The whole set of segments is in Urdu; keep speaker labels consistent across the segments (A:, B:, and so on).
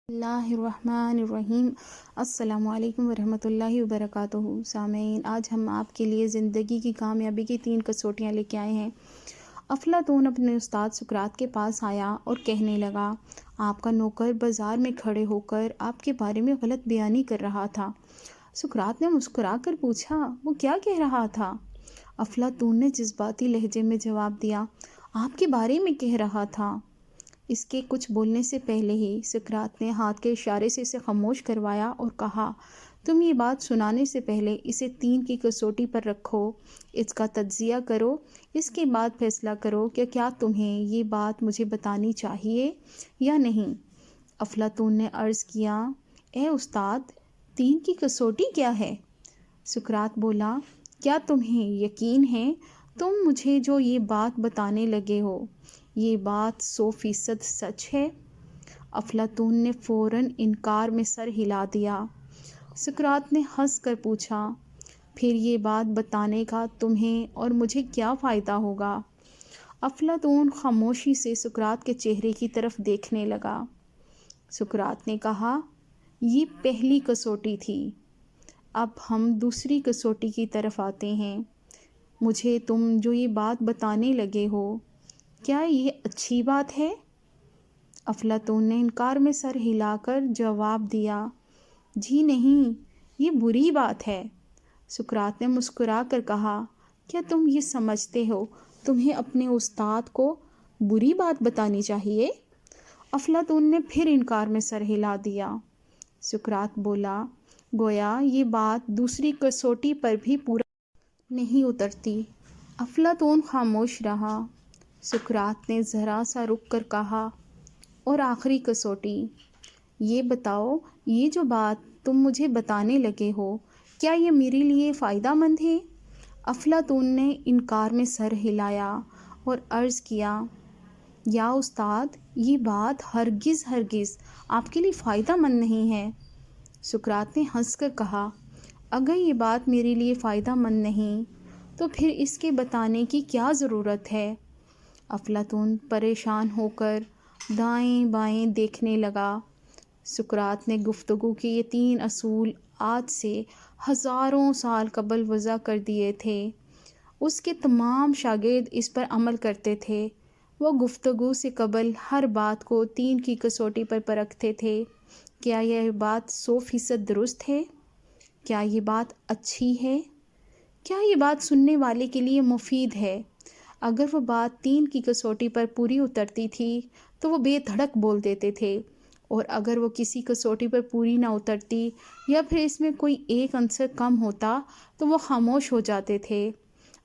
A: اللہ الرحمن الرحیم۔ السلام علیکم ورحمۃ اللہ وبرکاتہ۔ سامعین، آج ہم آپ کے لیے زندگی کی کامیابی کی 3 کسوٹیاں لے کے آئے ہیں۔ افلاطون اپنے استاد سقراط کے پاس آیا اور کہنے لگا، آپ کا نوکر بازار میں کھڑے ہو کر آپ کے بارے میں غلط بیانی کر رہا تھا۔ سقراط نے مسکرا کر پوچھا، وہ کیا کہہ رہا تھا؟ افلاطون نے جذباتی لہجے میں جواب دیا، آپ کے بارے میں کہہ رہا تھا۔ اس کے کچھ بولنے سے پہلے ہی سقراط نے ہاتھ کے اشارے سے اسے خاموش کروایا اور کہا، تم یہ بات سنانے سے پہلے اسے 3 کی کسوٹی پر رکھو، اس کا تجزیہ کرو، اس کے بعد فیصلہ کرو کہ کیا تمہیں یہ بات مجھے بتانی چاہیے یا نہیں۔ افلاطون نے عرض کیا، اے استاد، 3 کی کسوٹی کیا ہے؟ سقراط بولا، کیا تمہیں یقین ہے تم مجھے جو یہ بات بتانے لگے ہو یہ بات 100% سچ ہے؟ افلاطون نے فوراً انکار میں سر ہلا دیا۔ سقراط نے ہنس کر پوچھا، پھر یہ بات بتانے کا تمہیں اور مجھے کیا فائدہ ہوگا؟ افلاطون خاموشی سے سقراط کے چہرے کی طرف دیکھنے لگا۔ سقراط نے کہا، یہ پہلی کسوٹی تھی، اب ہم دوسری کسوٹی کی طرف آتے ہیں۔ مجھے تم جو یہ بات بتانے لگے ہو، کیا یہ اچھی بات ہے؟ افلاطون نے انکار میں سر ہلا کر جواب دیا، جی نہیں، یہ بری بات ہے۔ سقراط نے مسکرا کر کہا، کیا تم یہ سمجھتے ہو تمہیں اپنے استاد کو بری بات بتانی چاہیے؟ افلاطون نے پھر انکار میں سر ہلا دیا۔ سقراط بولا، گویا یہ بات دوسری کسوٹی پر بھی پورا نہیں اترتی۔ افلاطون خاموش رہا۔ سقراط نے ذرا سا رک کر کہا، اور آخری کسوٹی، یہ بتاؤ، یہ جو بات تم مجھے بتانے لگے ہو، کیا یہ میرے لیے فائدہ مند ہے؟ افلاطون نے انکار میں سر ہلایا اور عرض کیا، یا استاد، یہ بات ہرگز آپ کے لیے فائدہ مند نہیں ہے۔ سقراط نے ہنس کر کہا، اگر یہ بات میرے لیے فائدہ مند نہیں تو پھر اس کے بتانے کی کیا ضرورت ہے؟ افلاطون پریشان ہو کر دائیں بائیں دیکھنے لگا۔ سقراط نے گفتگو کے یہ 3 اصول آج سے ہزاروں سال قبل وضع کر دیے تھے۔ اس کے تمام شاگرد اس پر عمل کرتے تھے۔ وہ گفتگو سے قبل ہر بات کو 3 کی کسوٹی پر پرکھتے تھے۔ کیا یہ بات 100% درست ہے؟ کیا یہ بات اچھی ہے؟ کیا یہ بات سننے والے کے لیے مفید ہے؟ اگر وہ بات 3 کی کسوٹی پر پوری اترتی تھی تو وہ بے دھڑک بول دیتے تھے، اور اگر وہ کسی کسوٹی پر پوری نہ اترتی یا پھر اس میں کوئی ایک عنصر کم ہوتا تو وہ خاموش ہو جاتے تھے۔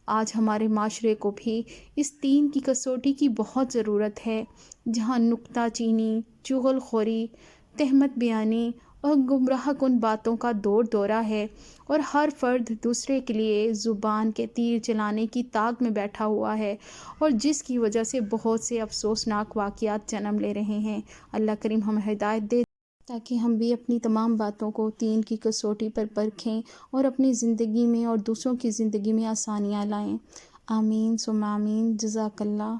A: آج ہمارے معاشرے کو بھی اس 3 کی کسوٹی کی بہت ضرورت ہے، جہاں نکتہ چینی، چغل خوری، تہمت بیانی اور گمراہ کن باتوں کا دورہ ہے، اور ہر فرد دوسرے کے لیے زبان کے تیر چلانے کی طاق میں بیٹھا ہوا ہے، اور جس کی وجہ سے بہت سے افسوسناک واقعات جنم لے رہے ہیں۔ اللہ کریم ہمیں ہدایت دے تاکہ ہم بھی اپنی تمام باتوں کو 3 کی کسوٹی پر پرکھیں اور اپنی زندگی میں اور دوسروں کی زندگی میں آسانیاں لائیں۔ آمین ثم آمین۔ جزاک اللہ۔